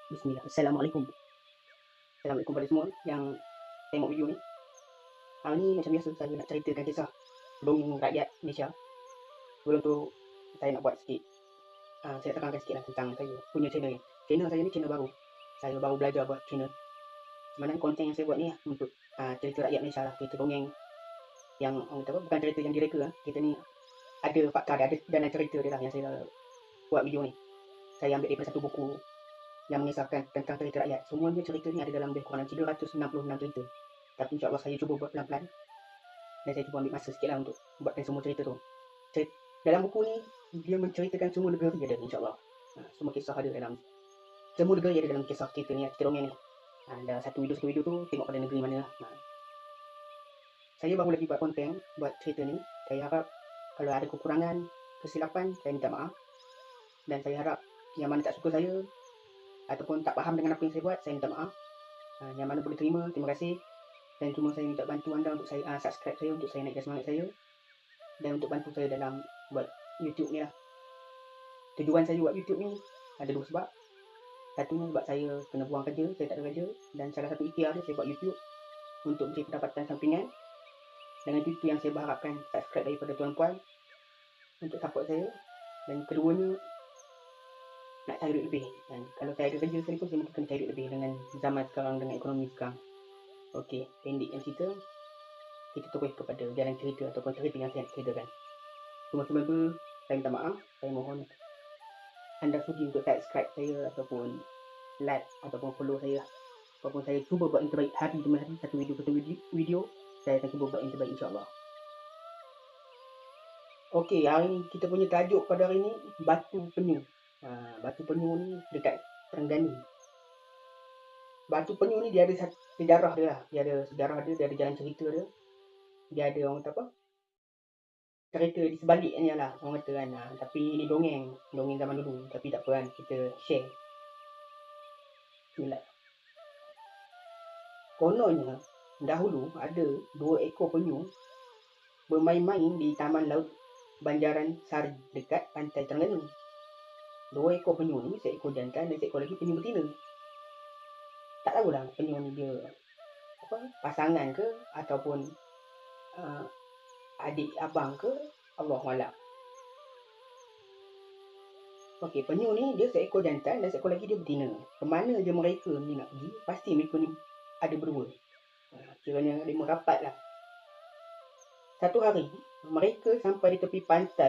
Bismillah. Assalamualaikum. Assalamualaikum pada semua yang tengok video ni. Hari ni macam biasa saya nak ceritakan kisah dongeng rakyat Malaysia. Sebelum tu saya nak buat sikit, saya terangkan sikit lah tentang saya punya channel ni. Channel saya ni channel baru. Saya baru belajar buat channel. Sebenarnya konten yang saya buat ni lah untuk cerita rakyat Malaysia lah. Cerita dongeng yang bukan cerita yang direka lah. Kita ni ada fakta dia, ada dan ada cerita dia lah yang saya buat video ni. Saya ambil daripada satu buku yang mengisahkan tentang cerita rakyat. Semuanya cerita ni ada dalam lebih kurang 366 cerita. Tapi insyaAllah saya cuba buat pelan-pelan. Dan saya cuba ambil masa sikit lah untuk buatkan semua cerita tu. Dalam buku ni, dia menceritakan semua negara ada insyaAllah. Semua kisah ada dalam. Semua negara ada dalam kisah cerita ni, cerita dongeng ni. Ada satu video tu, tengok pada negeri mana lah. Saya baru lagi buat konten, buat cerita ni. Saya harap kalau ada kekurangan, kesilapan, saya minta maaf. Dan saya harap yang mana tak suka saya ataupun tak faham dengan apa yang saya buat, saya minta maaf. Yang mana boleh terima, terima kasih. Dan cuma saya minta bantu anda untuk saya subscribe saya, untuk saya naikkan semangat saya. Dan untuk bantu saya dalam buat YouTube ni lah. Tujuan saya buat YouTube ni ada dua sebab. Satunya sebab saya kena buang kerja, saya tak ada kerja. Dan salah satu ikhtiar dia saya buat YouTube untuk mencari pendapatan sampingan. Dengan itu yang saya berharapkan subscribe daripada tuan-puan untuk support saya. Dan keduanya, nak cari duit lebih. Dan kalau saya ada kerja sekalipun, saya mungkin kena cari duit lebih dengan zaman sekarang, dengan ekonomi sekarang. Okey, pendek yang cerita, kita terus kepada jalan cerita ataupun cerita yang saya nak ceritakan. Sebelum tu, saya minta maaf. Saya mohon anda sudi untuk subscribe saya ataupun like ataupun follow saya. Ataupun saya cuba buat yang terbaik hari demi hari, satu video saya akan cuba buat yang terbaik insyaAllah. Okey, hari ni kita punya tajuk pada hari ni Batu Penyu. Batu Penyu ni dekat Terengganu. Batu Penyu ni dia ada sejarah dia lah. Dia ada sejarah dia ada jalan cerita dia. Dia ada orang kata apa? Cerita di sebaliknya lah orang kata kan. Tapi ni dongeng zaman dulu. Tapi tak apa kan, kita share. Bismillah. Kononnya dahulu ada 2 ekor penyu bermain-main di taman laut Banjaran Sari dekat pantai Terengganu. 2 ekor penyu ni, seekor jantan dan seekor lagi penyu betina. Tak tahulah penyu ni dia apa, pasangan ke ataupun adik abang ke, Allahualam. Okey, penyu ni dia seekor jantan dan seekor lagi dia betina. Kemana je mereka ni nak pergi, pasti mereka ni ada berdua. Kiranya dia merapat lah. Satu hari, mereka sampai di tepi pantai